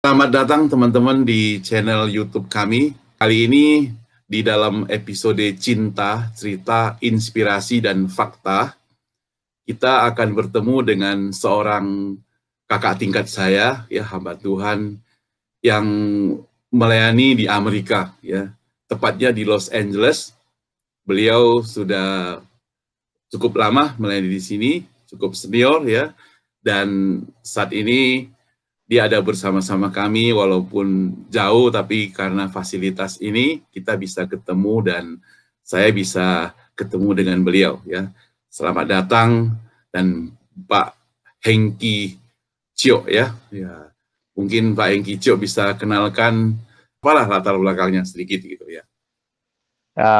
Selamat datang teman-teman di channel YouTube kami. Kali ini di dalam episode Cinta, Cerita, Inspirasi, dan Fakta, kita akan bertemu dengan seorang kakak tingkat saya, ya hamba Tuhan, yang melayani di Amerika, ya tepatnya di Los Angeles. Beliau sudah cukup lama melayani di sini, cukup senior ya, dan saat ini dia ada bersama-sama kami walaupun jauh, tapi karena fasilitas ini kita bisa ketemu dan saya bisa ketemu dengan beliau ya. Selamat datang dan Pak Hengki Cio ya. Ya. Mungkin Pak Hengki Cio bisa kenalkan apalah latar belakangnya sedikit gitu ya.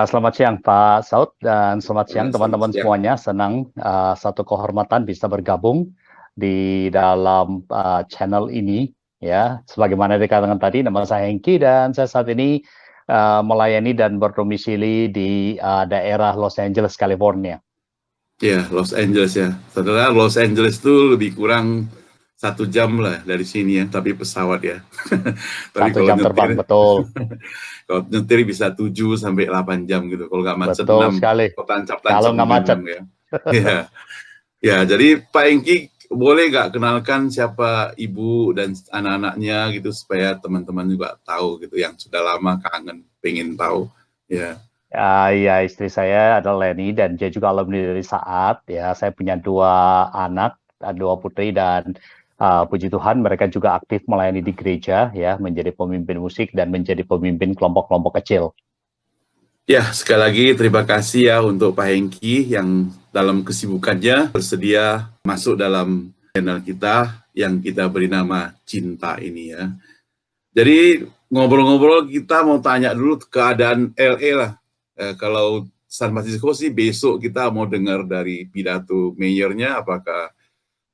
Selamat siang Pak Saud dan selamat siang Selamat teman-teman siang. semuanya. Senang satu kehormatan bisa bergabung di dalam channel ini ya. Sebagaimana dikatakan tadi, nama saya Hengki dan saya saat ini melayani dan berdomisili di daerah Los Angeles, California. Ya, Los Angeles ya. Saudara, Los Angeles itu lebih kurang 1 jam lah dari sini ya, tapi pesawat ya. Tapi 1 kalau jam terbang, nyetir, betul. kalau nyetir bisa 7 sampai 8 jam gitu. Kalau nggak macet Betul 6, sekali. kok Kalau tancap-tancap nggak mobil macet. 6 ya. Ya, ya. Jadi Pak Engki boleh nggak kenalkan siapa ibu dan anak-anaknya gitu supaya teman-teman juga tahu gitu yang sudah lama kangen pengen tahu. Ya. Ya, istri saya adalah Leni dan dia juga alumni dari Saat. Ya, saya punya 2 anak, 2 putri dan puji Tuhan mereka juga aktif melayani di gereja, ya, menjadi pemimpin musik dan menjadi pemimpin kelompok-kelompok kecil. Ya, sekali lagi terima kasih ya untuk Pak Hengki yang dalam kesibukannya bersedia masuk dalam channel kita yang kita beri nama Cinta ini ya. Jadi ngobrol-ngobrol kita mau tanya dulu keadaan LA lah. Kalau San Francisco sih besok kita mau dengar dari pidato mayornya apakah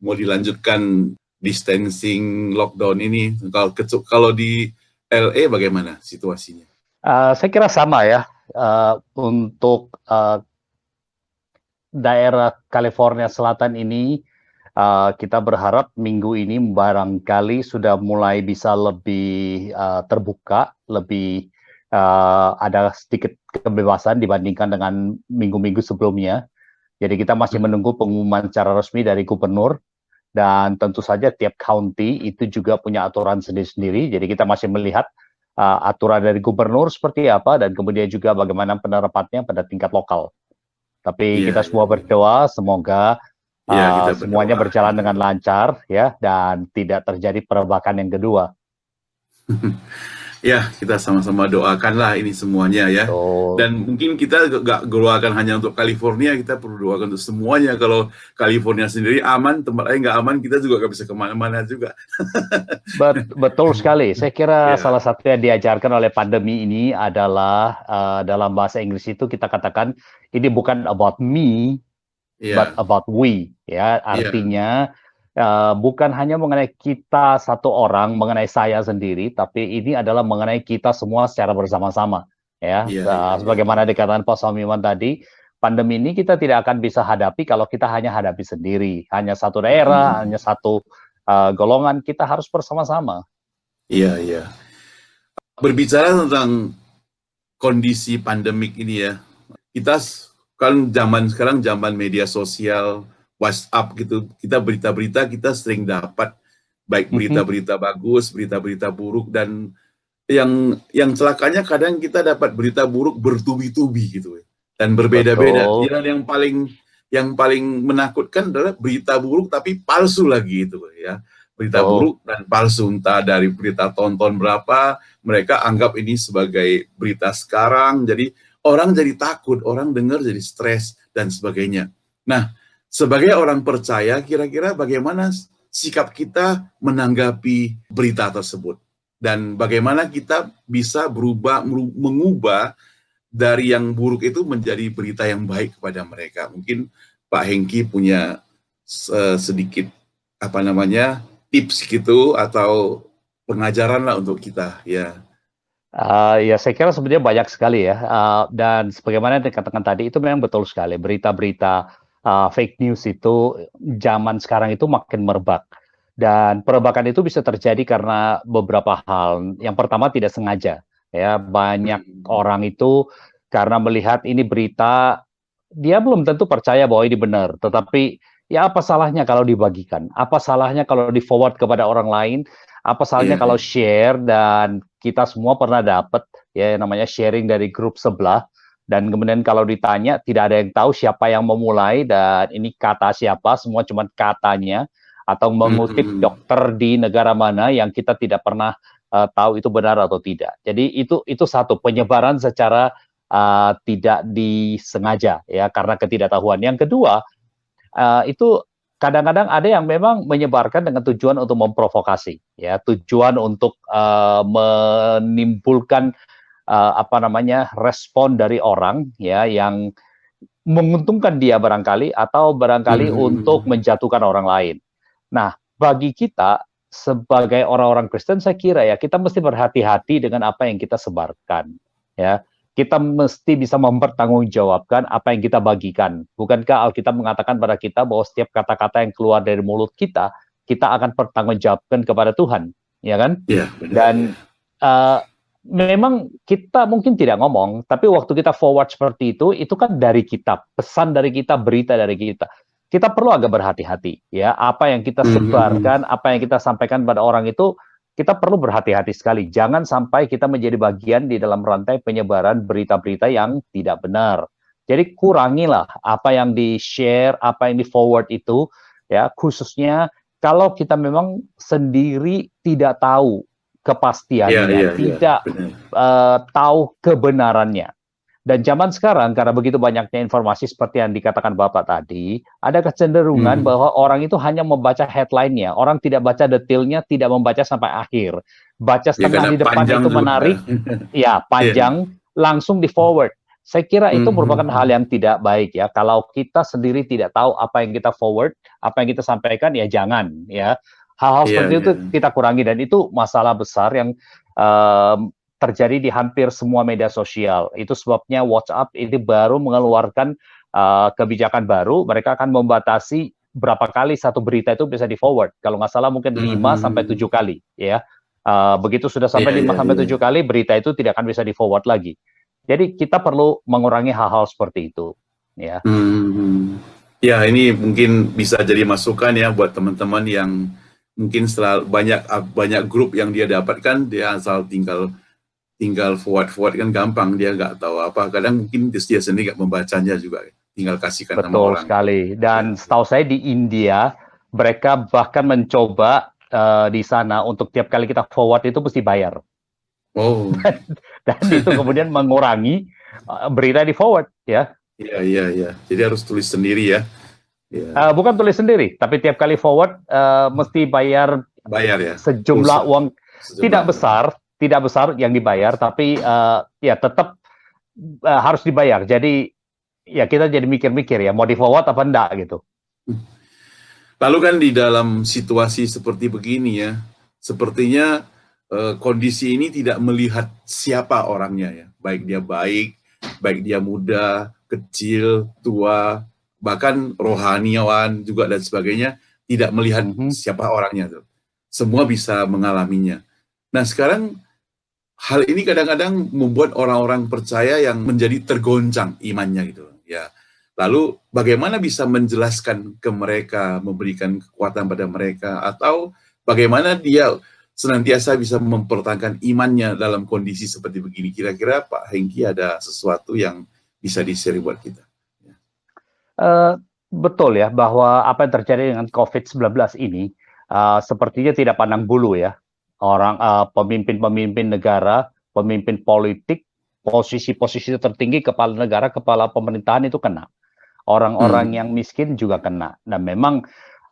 mau dilanjutkan distancing lockdown ini. Kalau di LA bagaimana situasinya? Saya kira sama ya, untuk daerah California Selatan ini, kita berharap minggu ini barangkali sudah mulai bisa lebih terbuka, lebih ada sedikit kebebasan dibandingkan dengan minggu-minggu sebelumnya. Jadi kita masih menunggu pengumuman secara resmi dari gubernur dan tentu saja tiap county itu juga punya aturan sendiri-sendiri. Jadi kita masih melihat aturan dari gubernur seperti apa dan kemudian juga bagaimana penerapannya pada tingkat lokal. Tapi Iya, kita iya, semua iya. berdoa semoga Iya, kita semuanya berdoa. berjalan dengan lancar ya dan tidak terjadi perebakan yang kedua. Ya, kita sama-sama doakanlah ini semuanya ya. Betul. Dan mungkin kita nggak doakan hanya untuk California, kita perlu doakan untuk semuanya. Kalau California sendiri aman, tempat lain nggak aman, kita juga nggak bisa kemana-mana juga. Betul sekali. Saya kira Ya, salah satu yang diajarkan oleh pandemi ini adalah dalam bahasa Inggris itu kita katakan ini bukan about me, but iya, about we. Ya, iya, artinya bukan hanya mengenai kita satu orang, mengenai saya sendiri, tapi ini adalah mengenai kita semua secara bersama-sama. Ya, iya, iya, iya. sebagaimana dikatakan Pak Somiwan tadi, pandemi ini kita tidak akan bisa hadapi kalau kita hanya hadapi sendiri, hanya satu daerah, hanya satu golongan, kita harus bersama-sama. Iya, iya. Berbicara tentang kondisi pandemik ini ya, kita kan zaman sekarang zaman media sosial, WhatsApp gitu, kita berita-berita kita sering dapat baik Mhm. berita-berita bagus, berita-berita buruk, dan yang celakanya kadang kita dapat berita buruk bertubi-tubi gitu dan berbeda-beda. Betul, Yang paling menakutkan adalah berita buruk tapi palsu lagi itu ya. Berita betul. buruk dan palsu, entah dari berita tonton berapa, mereka anggap ini sebagai berita sekarang. Jadi orang jadi takut, orang dengar jadi stres dan sebagainya. Nah, sebagai orang percaya, kira-kira bagaimana sikap kita menanggapi berita tersebut? Dan bagaimana kita bisa mengubah dari yang buruk itu menjadi berita yang baik kepada mereka. Mungkin Pak Hengki punya sedikit tips gitu atau pengajaran lah untuk kita ya. Ya saya kira sebenarnya banyak sekali ya, dan sebagaimana dikatakan tadi itu memang betul sekali berita-berita, fake news itu zaman sekarang itu makin merebak. Dan perubakan itu bisa terjadi karena beberapa hal. Yang pertama tidak sengaja, ya. Banyak orang itu karena melihat ini berita, dia belum tentu percaya bahwa ini benar, tetapi ya apa salahnya kalau dibagikan? Apa salahnya kalau di-forward kepada orang lain? Apa salahnya Iya, kalau iya. share, dan kita semua pernah dapat ya yang namanya sharing dari grup sebelah, dan kemudian kalau ditanya tidak ada yang tahu siapa yang memulai dan ini kata siapa, semua cuma katanya, atau mengutip Mhm. dokter di negara mana yang kita tidak pernah tahu itu benar atau tidak. Jadi itu satu penyebaran secara tidak disengaja ya karena ketidaktahuan. Yang kedua, itu kadang-kadang ada yang memang menyebarkan dengan tujuan untuk memprovokasi, ya, tujuan untuk menimbulkan apa namanya respon dari orang ya yang menguntungkan dia barangkali atau barangkali untuk Mhm. menjatuhkan orang lain. Nah, bagi kita sebagai orang-orang Kristen saya kira ya kita mesti berhati-hati dengan apa yang kita sebarkan ya. Kita mesti bisa mempertanggungjawabkan apa yang kita bagikan. Bukankah Alkitab mengatakan pada kita bahwa setiap kata-kata yang keluar dari mulut kita, kita akan pertanggungjawabkan kepada Tuhan, ya kan? Iya, benar ya. Dan uh, memang kita mungkin tidak ngomong, tapi waktu kita forward seperti itu kan dari kita, pesan dari kita, berita dari kita. Kita perlu agak berhati-hati, ya. Apa yang kita Mhm. sebarkan, apa yang kita sampaikan pada orang itu, kita perlu berhati-hati sekali. Jangan sampai kita menjadi bagian di dalam rantai penyebaran berita-berita yang tidak benar. Jadi kurangilah apa yang di-share, apa yang di-forward itu, ya, khususnya kalau kita memang sendiri tidak tahu Iya, kepastiannya, iya, iya, tidak benar. tahu kebenarannya. Dan zaman sekarang karena begitu banyaknya informasi seperti yang dikatakan Bapak tadi, ada kecenderungan Mhm. bahwa orang itu hanya membaca headline-nya, orang tidak baca detailnya, tidak membaca sampai akhir. Baca Ya setengah karena di depan panjang itu juga. menarik, ya Iya. panjang, langsung di-forward. Saya kira itu merupakan hal Mhm. yang tidak baik ya. Kalau kita sendiri tidak tahu apa yang kita forward, apa yang kita sampaikan, ya jangan ya. Hal-hal Iya, seperti iya. itu kita kurangi dan itu masalah besar yang terjadi di hampir semua media sosial. Itu sebabnya WhatsApp ini baru mengeluarkan kebijakan baru, mereka akan membatasi berapa kali satu berita itu bisa di-forward. Kalau nggak salah mungkin 5 sampai Mhm. 7 kali ya. Begitu sudah Iya, sampai 5 iya, sampai iya. 7 kali, berita itu tidak akan bisa di-forward lagi. Jadi kita perlu mengurangi hal-hal seperti itu, ya. Mhm. Ya, ini mungkin bisa jadi masukan ya buat teman-teman yang mungkin setelah banyak banyak grup yang dia dapatkan, dia asal tinggal tinggal forward-forward kan gampang, dia nggak tahu apa. Kadang mungkin dia sendiri nggak membacanya juga, tinggal kasihkan sama Betul orang. sekali. Ya. Dan setahu saya di India, mereka bahkan mencoba di sana untuk tiap kali kita forward itu mesti bayar. Oh, Dan itu kemudian mengurangi berita di forward ya. iya, iya, iya. Jadi harus tulis sendiri ya. Ya, Bukan tulis sendiri, tapi tiap kali forward mesti bayar bayar ya, sejumlah pulsa, uang sejumlah tidak uang. besar, tidak besar yang dibayar, tapi ya tetap harus dibayar. Jadi ya kita jadi mikir-mikir ya mau di forward apa enggak gitu. Lalu kan di dalam situasi seperti begini ya, sepertinya kondisi ini tidak melihat siapa orangnya ya, baik dia muda, kecil, tua, bahkan rohaniawan juga dan sebagainya, tidak melihat Mhm. siapa orangnya tuh. Semua bisa mengalaminya. Nah sekarang hal ini kadang-kadang membuat orang-orang percaya yang menjadi tergoncang imannya gitu ya. Lalu bagaimana bisa menjelaskan ke mereka, memberikan kekuatan pada mereka, atau bagaimana dia senantiasa bisa mempertahankan imannya dalam kondisi seperti begini. Kira-kira Pak Hengki ada sesuatu yang bisa di-share buat kita? Eee, betul ya, bahwa apa yang terjadi dengan COVID-19 ini, sepertinya tidak pandang bulu ya. Orang, pemimpin-pemimpin negara, pemimpin politik, posisi-posisi tertinggi, kepala negara, kepala pemerintahan itu kena. Orang-orang Hmm. yang miskin juga kena. Dan memang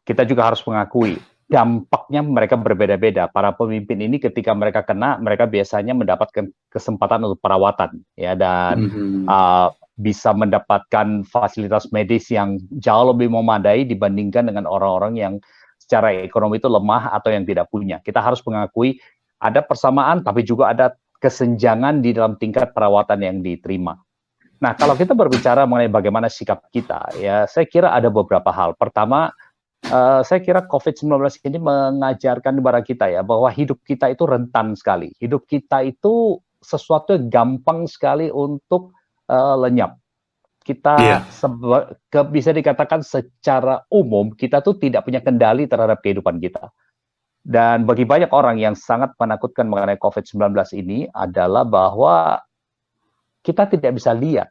kita juga harus mengakui, dampaknya mereka berbeda-beda. Para pemimpin ini ketika mereka kena, mereka biasanya mendapatkan kesempatan untuk perawatan ya dan, Hmm. eee, bisa mendapatkan fasilitas medis yang jauh lebih memadai dibandingkan dengan orang-orang yang secara ekonomi itu lemah atau yang tidak punya. Kita harus mengakui ada persamaan, tapi juga ada kesenjangan di dalam tingkat perawatan yang diterima. Nah, kalau kita berbicara mengenai bagaimana sikap kita, ya saya kira ada beberapa hal. Pertama, Saya kira COVID-19 ini mengajarkan kepada kita ya, bahwa hidup kita itu rentan sekali. Hidup kita itu sesuatu yang gampang sekali untuk lenyap. Iya, Kita bisa dikatakan secara umum kita tuh tidak punya kendali terhadap kehidupan kita. Dan bagi banyak orang yang sangat menakutkan mengenai COVID-19 ini adalah bahwa kita tidak bisa lihat.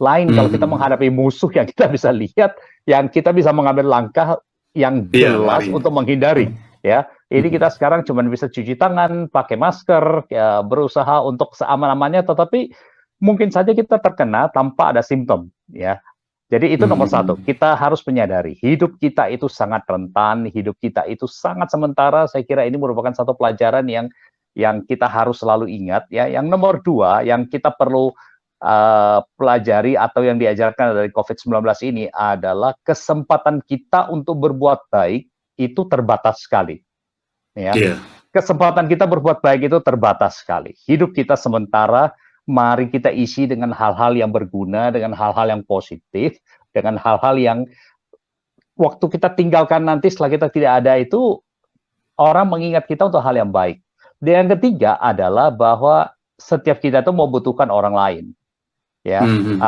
Lain kalau kita mhm. menghadapi musuh yang kita bisa lihat, yang kita bisa mengambil langkah yang Iya, jelas lari. untuk menghindari. Ya, ini Mhm. kita sekarang cuma bisa cuci tangan, pakai masker, ya, berusaha untuk seaman-amannya, tetapi mungkin saja kita terkena tanpa ada simptom. Ya, jadi itu nomor satu. Mhm. Kita harus menyadari hidup kita itu sangat rentan, hidup kita itu sangat sementara. Saya kira ini merupakan satu pelajaran yang kita harus selalu ingat. Ya, yang nomor dua, yang kita perlu pelajari atau yang diajarkan dari COVID-19 ini adalah kesempatan kita untuk berbuat baik itu terbatas sekali. Ya, Iya, kesempatan kita berbuat baik itu terbatas sekali. Hidup kita sementara, mari kita isi dengan hal-hal yang berguna, dengan hal-hal yang positif, dengan hal-hal yang waktu kita tinggalkan nanti setelah kita tidak ada itu orang mengingat kita untuk hal yang baik. Dan yang ketiga adalah bahwa setiap kita itu membutuhkan orang lain. Ya, mhm.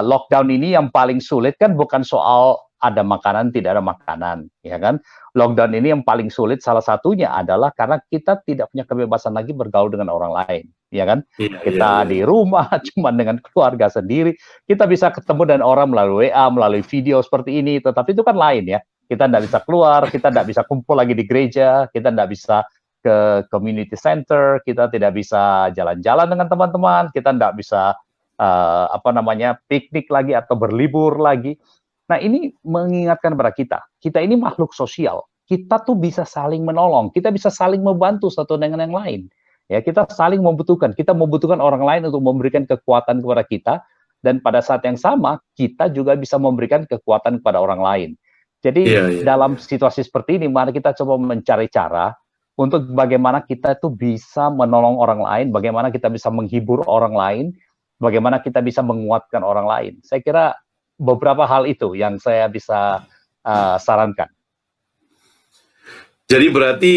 lockdown ini yang paling sulit kan bukan soal ada makanan, tidak ada makanan, ya kan? Lockdown ini yang paling sulit salah satunya adalah karena kita tidak punya kebebasan lagi bergaul dengan orang lain, ya kan? Iya, iya, Kita iya, di iya. rumah cuma dengan keluarga sendiri, kita bisa ketemu dengan orang melalui WA, melalui video seperti ini, tetapi itu kan lain ya. Kita tidak bisa keluar, kita tidak bisa kumpul lagi di gereja, kita tidak bisa ke community center, kita tidak bisa jalan-jalan dengan teman-teman, kita tidak bisa apa namanya, piknik lagi atau berlibur lagi. Nah, ini mengingatkan kepada kita ini makhluk sosial. Kita tuh bisa saling menolong, kita bisa saling membantu satu dengan yang lain. Ya, kita saling membutuhkan. Kita membutuhkan orang lain untuk memberikan kekuatan kepada kita dan pada saat yang sama kita juga bisa memberikan kekuatan kepada orang lain. Iya, Jadi iya, dalam iya. situasi seperti ini mari kita coba mencari cara untuk bagaimana kita tuh bisa menolong orang lain, bagaimana kita bisa menghibur orang lain, bagaimana kita bisa menguatkan orang lain. Saya kira beberapa hal itu yang saya bisa sarankan. Jadi berarti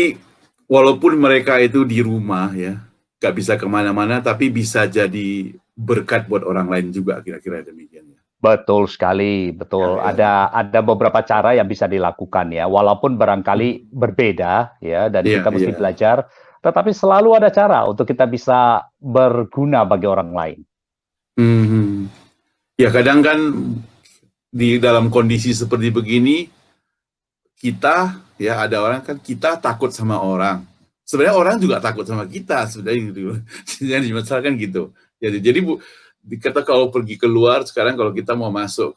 walaupun mereka itu di rumah ya, nggak bisa kemana-mana, tapi bisa jadi berkat buat orang lain juga, kira-kira demikian ya. Betul sekali, Ya, betul. ya, ya. Ada beberapa cara yang bisa dilakukan ya, walaupun barangkali berbeda ya, dan Iya, kita mesti iya. belajar, tetapi selalu ada cara untuk kita bisa berguna bagi orang lain. Mhm. Ya kadang kan di dalam kondisi seperti begini, kita ya ada orang kan kita takut sama orang. Sebenarnya orang juga takut sama kita sebenarnya gitu. Yang dimasalahkan gitu. Jadi dikata kalau pergi keluar sekarang kalau kita mau masuk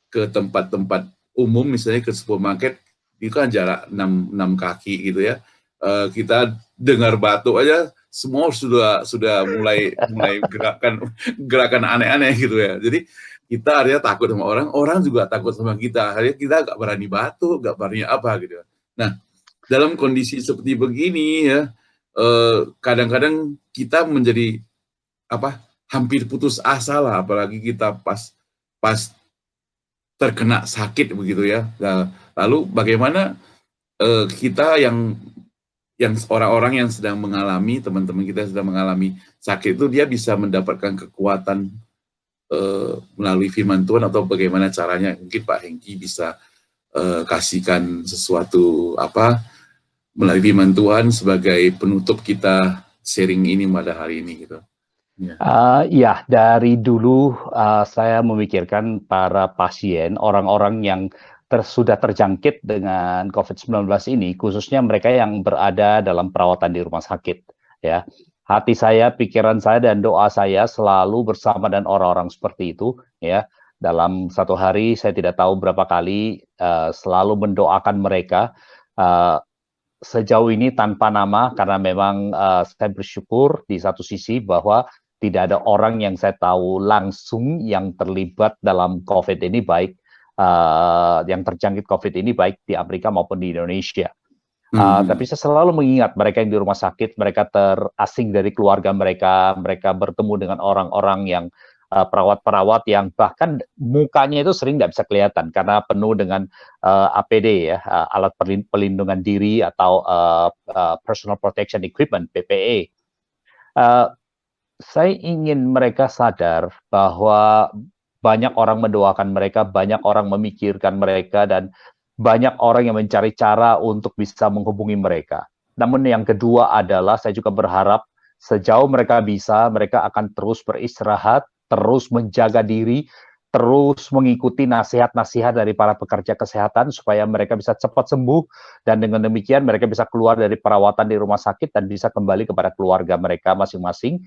ke tempat-tempat umum misalnya ke supermarket itu kan jarak 6 kaki gitu ya. Kita dengar batuk aja semua sudah mulai mulai gerakan aneh-aneh gitu ya. Jadi kita akhirnya takut sama orang, orang juga takut sama kita. Akhirnya kita nggak berani batuk, nggak berani apa gitu. Nah, dalam kondisi seperti begini ya, kadang-kadang kita menjadi apa hampir putus asa lah, apalagi kita pas pas terkena sakit begitu ya. Nah, lalu bagaimana kita yang orang-orang yang sedang mengalami teman-teman kita yang sedang mengalami sakit itu dia bisa mendapatkan kekuatan melalui firman Tuhan atau bagaimana caranya? Mungkin Pak Hengki bisa kasihkan sesuatu apa melalui firman Tuhan sebagai penutup kita sharing ini pada hari ini gitu. Ya. Ya, dari dulu saya memikirkan para pasien, orang-orang yang sudah terjangkit dengan COVID-19 ini, khususnya mereka yang berada dalam perawatan di rumah sakit. Ya, hati saya, pikiran saya, dan doa saya selalu bersama dan orang-orang seperti itu. Ya, dalam satu hari saya tidak tahu berapa kali selalu mendoakan mereka. Uh, Sejauh ini tanpa nama karena memang saya bersyukur di satu sisi bahwa tidak ada orang yang saya tahu langsung yang terlibat dalam COVID ini baik yang terjangkit COVID ini baik di Amerika maupun di Indonesia. Tapi Hmm. saya selalu mengingat mereka yang di rumah sakit, mereka terasing dari keluarga mereka, mereka bertemu dengan orang-orang yang perawat-perawat yang bahkan mukanya itu sering nggak bisa kelihatan karena penuh dengan APD ya, alat pelindungan diri atau personal protection equipment (PPE). Saya ingin mereka sadar bahwa banyak orang mendoakan mereka, banyak orang memikirkan mereka, dan banyak orang yang mencari cara untuk bisa menghubungi mereka. Namun yang kedua adalah saya juga berharap sejauh mereka bisa, mereka akan terus beristirahat, terus menjaga diri, terus mengikuti nasihat-nasihat dari para pekerja kesehatan supaya mereka bisa cepat sembuh, dan dengan demikian mereka bisa keluar dari perawatan di rumah sakit dan bisa kembali kepada keluarga mereka masing-masing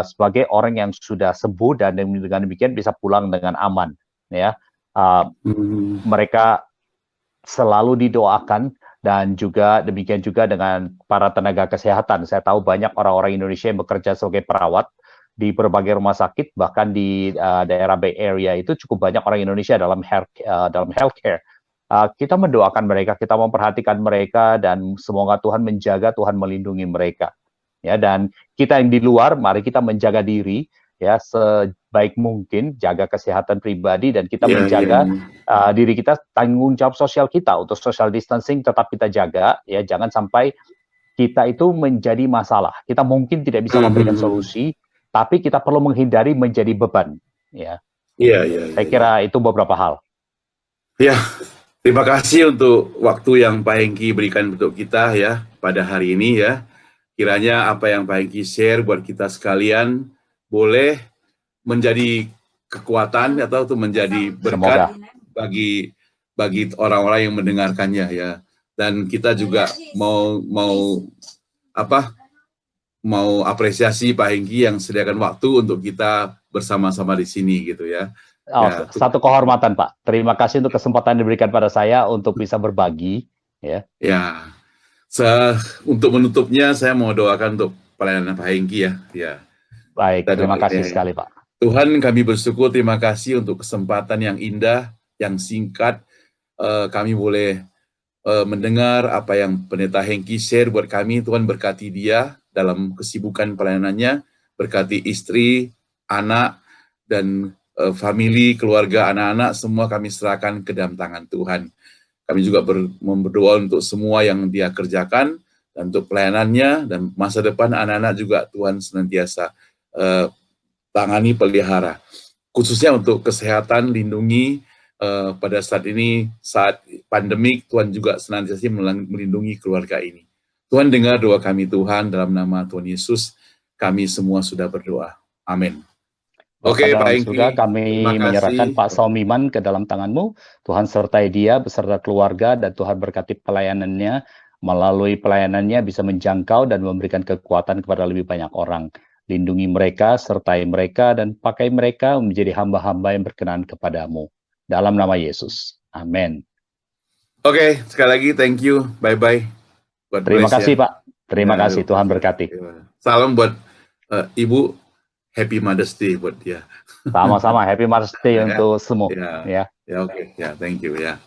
sebagai orang yang sudah sembuh, dan dengan demikian bisa pulang dengan aman. Ya, mereka selalu didoakan, dan juga demikian juga dengan para tenaga kesehatan. Saya tahu banyak orang-orang Indonesia yang bekerja sebagai perawat di berbagai rumah sakit, bahkan di daerah Bay Area itu cukup banyak orang Indonesia dalam healthcare. Kita mendoakan mereka, kita memperhatikan mereka, dan semoga Tuhan menjaga, Tuhan melindungi mereka. Ya, dan kita yang di luar, mari kita menjaga diri ya sebaik mungkin, jaga kesehatan pribadi, dan kita menjaga diri kita, tanggung jawab sosial kita untuk social distancing tetap kita jaga ya, jangan sampai kita itu menjadi masalah. Kita mungkin tidak bisa memberikan solusi, tapi kita perlu menghindari menjadi beban ya. Saya kira itu beberapa hal. Ya, terima kasih untuk waktu yang Pak Hengki berikan untuk kita ya pada hari ini ya. Kiranya apa yang Pak Hengki share buat kita sekalian boleh menjadi kekuatan atau itu menjadi berkat bagi orang-orang yang mendengarkannya ya. Dan kita juga mau apresiasi Pak Hengki yang sediakan waktu untuk kita bersama-sama di sini gitu ya. Satu kehormatan Pak. Terima kasih untuk kesempatan diberikan pada saya untuk bisa berbagi ya. Ya. Untuk menutupnya saya mau doakan untuk pelayanan Pak Hengki ya. Baik, terima kasih sekali Pak. Tuhan, kami bersyukur, terima kasih untuk kesempatan yang indah, yang singkat. Kami boleh mendengar apa yang Pendeta Hengki share buat kami. Tuhan berkati dia dalam kesibukan pelayanannya, berkati istri, anak, dan famili, keluarga, anak-anak, semua kami serahkan ke dalam tangan Tuhan. Kami juga berdoa untuk semua yang dia kerjakan, dan untuk pelayanannya, dan masa depan anak-anak juga Tuhan senantiasa tangani, pelihara. Khususnya untuk kesehatan, lindungi pada saat ini, saat pandemik, Tuhan juga senantiasa melindungi keluarga ini. Tuhan dengar doa kami Tuhan, dalam nama Tuhan Yesus, kami semua sudah berdoa. Amin. Oke, Pak Hengki, kami menyerahkan Pak Saumiman ke dalam tangan-Mu. Tuhan sertai dia beserta keluarga, dan Tuhan berkati pelayanannya. Melalui pelayanannya bisa menjangkau dan memberikan kekuatan kepada lebih banyak orang. Lindungi mereka, sertai mereka, dan pakai mereka menjadi hamba-hamba yang berkenan kepadamu. Dalam nama Yesus. Amin. Oke, sekali lagi thank you. Bye-bye. Terima kasih Pak. Terima kasih. Tuhan berkati. Salam buat Ibu. Happy Mother's Day buat dia. Sama-sama, Happy Mother's Day untuk semua. Ya, oke. Ya, thank you ya.